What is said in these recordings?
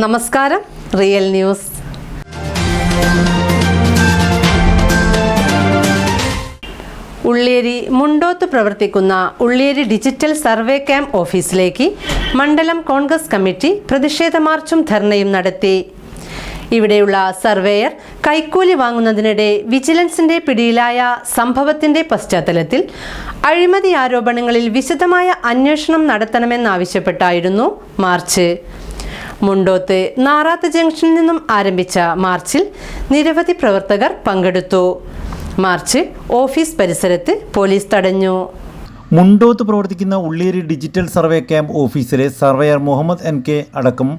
നമസ്കാരം, real news. Ulliyeri Mundoth പ്രവർത്തിക്കുന്ന Ulliyeri digital survey camp ഓഫീസിലേക്ക് മണ്ഡലം കോൺഗ്രസ് കമ്മിറ്റി പ്രതിഷേധ മാർച്ചും ധർണയും നടത്തി. ഇവിടെയുള്ള സർവേയർ കൈക്കൂലി വാങ്ങുന്നതിനിടെ വിജിലൻസിന്റെ പിടിയിലായ സംഭവത്തിന്റെ പശ്ചാത്തലത്തിൽ അഴിമതി ആരോപണങ്ങളിൽ വിശദമായ അന്വേഷണം നടത്തണമെന്നാവശ്യപ്പെട്ടായിരുന്നു മാർച്ച്. മുണ്ടോത്ത് നാറാത്ത് ജംഗ്ഷനിൽ നിന്നും ആരംഭിച്ച മാർച്ചിൽ നിരവധി പ്രവർത്തകർ പങ്കെടുത്തു. മാർച്ച് ഓഫീസ് പരിസരത്ത് പോലീസ് തടഞ്ഞു. മുണ്ടോത്ത് പ്രവർത്തിക്കുന്ന ഉള്ളിയേരി ഡിജിറ്റൽ സർവേ ക്യാമ്പ് ഓഫീസിലെ സർവേയർ മുഹമ്മദ് NK അടക്കം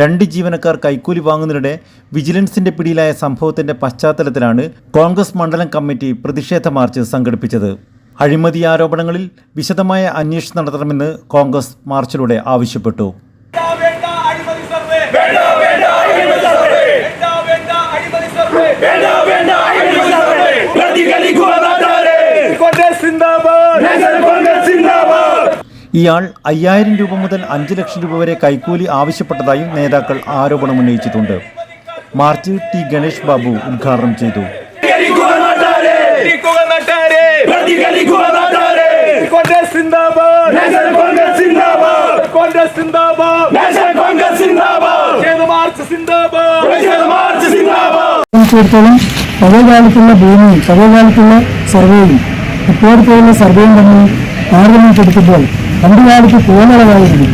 2 ജീവനക്കാർ കൈക്കൂലി വാങ്ങുന്നതിനിടെ വിജിലൻസിന്റെ പിടിയിലായ സംഭവത്തിന്റെ പശ്ചാത്തലത്തിലാണ് കോൺഗ്രസ് മണ്ഡലം കമ്മിറ്റി പ്രതിഷേധ മാർച്ച് സംഘടിപ്പിച്ചത്. അഴിമതി ആരോപണങ്ങളിൽ വിശദമായ അന്വേഷണം നടത്തണമെന്ന് കോൺഗ്രസ് മാർച്ചിലൂടെ ആവശ്യപ്പെട്ടു. ഇയാൾ 5000 രൂപ മുതൽ 5 ലക്ഷം രൂപ വരെ കൈക്കൂലി ആവശ്യപ്പെട്ടതായും നേതാക്കൾ ആരോപണമുന്നയിച്ചിട്ടുണ്ട്. മാർച്ച് ടി ഗണേഷ് ബാബു ഉദ്ഘാടനം ചെയ്തു. പഴയകാലത്തുള്ള ഭൂമിയും പഴയകാലത്തുള്ള സർവേയും ഇപ്പോഴത്തെയുള്ള സർവേയും തമ്മിൽ താരതമ്യപ്പെടുത്തുമ്പോൾ പണ്ടുകാലത്ത് കോലളവായിരുന്നു.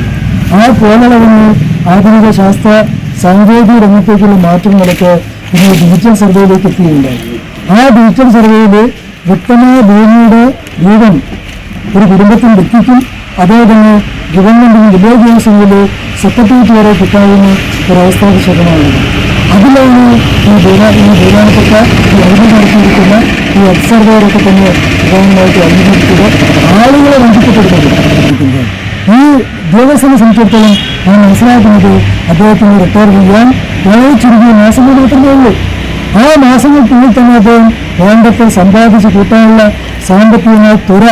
ആ കോലളവിന് ആധുനിക ശാസ്ത്ര സാങ്കേതിക രംഗത്തേക്കുള്ള മാറ്റങ്ങളൊക്കെ ഇന്ന് ഡിജിറ്റൽ സർവേയിലേക്ക് എത്തിയിട്ടുണ്ടായി. ആ ഡിജിറ്റൽ സർവേയിൽ വ്യക്തമായ ഭൂമിയുടെ രൂപം ഒരു കുടുംബത്തിന് വ്യക്തിക്കും അതേപോലെ ഗവൺമെന്റിന് വില്ലേജ് ഓഫീസുകളിൽ സെക്രട്ടേറിയറ്റ് വരെ കിട്ടാവുന്ന ഒരവസ്ഥാവിശേഷമാണ്. അതിലാണ് ഈ ബഹുമാനപ്പെട്ട ഈ അഴിമതി നടത്തിയിരിക്കുന്ന ഈ എക്സർവേറൊക്കെ തന്നെ പ്രധാനമായിട്ട് അംഗീകരിക്കുക ആളുകളെ ബന്ധിക്കപ്പെടുന്നത്. ഈ ഉദ്യോഗസ്ഥനെ സംബന്ധിച്ചിടത്തോളം ഞാൻ മനസ്സിലാക്കുന്നത് അദ്ദേഹത്തിന് റിട്ടയർ ചെയ്യാൻ വളരെ ചുരുങ്ങിയ മാസങ്ങൾ മാത്രമേ ഉള്ളൂ. ആ മാസങ്ങൾക്കുള്ളിൽ തന്നെ അദ്ദേഹം വേണ്ടപ്പോൾ സമ്പാദിച്ച് കൂട്ടാനുള്ള സാമ്പത്തികമായ തുക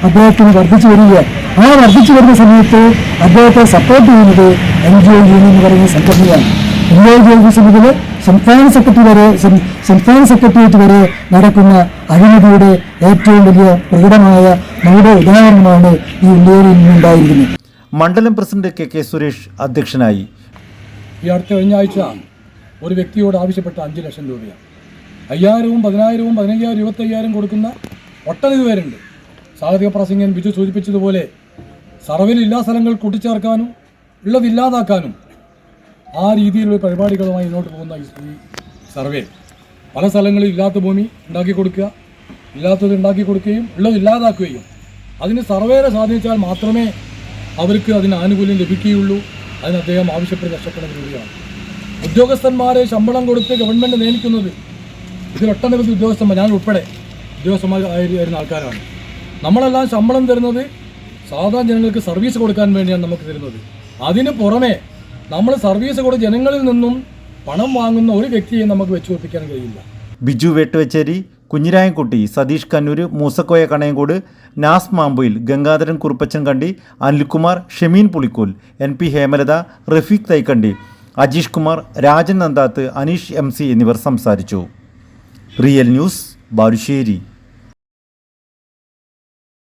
അദ്ദേഹത്തിന് വർദ്ധിച്ചു വരിക. ആ വർദ്ധിച്ചു വരുന്ന സമയത്ത് അദ്ദേഹത്തെ സപ്പോർട്ട് ചെയ്യുന്നത് NGO യൂണിയൻ എന്ന് പറയുന്ന സംഘടനയാണ്. വില്ലേജ് ഓഫീസ് മുതൽ സംസ്ഥാന സെക്രട്ടേറിയറ്റ് വരെ നടക്കുന്ന അഴിമതിയുടെ ഏറ്റവും വലിയ പ്രകടമായ നമ്മുടെ ഉദാഹരണമാണ് ഈ ഉള്ളിയേരിയിൽ നിന്നുണ്ടായിരിക്കുന്നത്. മണ്ഡലം പ്രസിഡന്റ് KK സുരേഷ് അധ്യക്ഷനായി. ഈ അടുത്ത കഴിഞ്ഞ ആഴ്ച ഒരു വ്യക്തിയോട് ആവശ്യപ്പെട്ട 5 ലക്ഷം രൂപയാണ്. 5000, 10000, 15000, 25000 കൊടുക്കുന്ന ഒട്ടനവധി പേരുണ്ട്. സാഹിത്യ പ്രസംഗൻ ബിജു സൂചിപ്പിച്ചതുപോലെ സർവേയിലില്ലാ സ്ഥലങ്ങൾ കൂട്ടിച്ചേർക്കാനും ഉള്ളതില്ലാതാക്കാനും ആ രീതിയിലുള്ള പരിപാടികളുമായി മുന്നോട്ട് പോകുന്ന ഈ സർവേ പല സ്ഥലങ്ങളിൽ ഇല്ലാത്ത ഭൂമി ഉണ്ടാക്കി കൊടുക്കുക, ഇല്ലാത്തത് ഉണ്ടാക്കി കൊടുക്കുകയും ഉള്ളത് ഇല്ലാതാക്കുകയും അതിന് സർവേയെ സ്വാധീനിച്ചാൽ മാത്രമേ അവർക്ക് അതിന് ആനുകൂല്യം ലഭിക്കുകയുള്ളൂ. അതിന് അദ്ദേഹം ആവശ്യപ്പെട്ട് ലക്ഷക്കണക്കിന് രൂപയാണ്. ഉദ്യോഗസ്ഥന്മാരെ ശമ്പളം കൊടുത്ത് ഗവൺമെൻറ് നിയമിക്കുന്നത് ഇതിൽ ഒട്ടനവധി ഉദ്യോഗസ്ഥന്മാർ, ഞാൻ ഉൾപ്പെടെ ഉദ്യോഗസ്ഥന്മാരായിരുന്ന ആൾക്കാരാണ്. നമ്മളെല്ലാം ശമ്പളം തരുന്നത് സാധാരണ ജനങ്ങൾക്ക് സർവീസ് കൊടുക്കാൻ വേണ്ടിയാണ് നമുക്ക് തരുന്നത്. അതിന് പുറമെ നമ്മൾ സർവീസ് കൊടുത്ത് ജനങ്ങളിൽ നിന്നും പണം വാങ്ങുന്ന ഒരു വ്യക്തിയെ നമുക്ക് വെച്ചു ഒപ്പിക്കാൻ കഴിയില്ല. ബിജു വെട്ടുവച്ചേരി, കുഞ്ഞിരായൻകുട്ടി, സതീഷ് കന്നൂര്, മൂസക്കോയ കണയങ്കോട്, നാസ് മാമ്പുയിൽ, ഗംഗാധരൻ കുറുപ്പച്ചൻ കണ്ടി, അനിൽകുമാർ, ഷെമീൻ പുളിക്കോൽ, NP ഹേമലത, റഫീഖ് തൈക്കണ്ടി, അജീഷ് കുമാർ, രാജൻ നന്ദാത്ത്, അനീഷ് MC എന്നിവർ സംസാരിച്ചു. Real news, Balussery.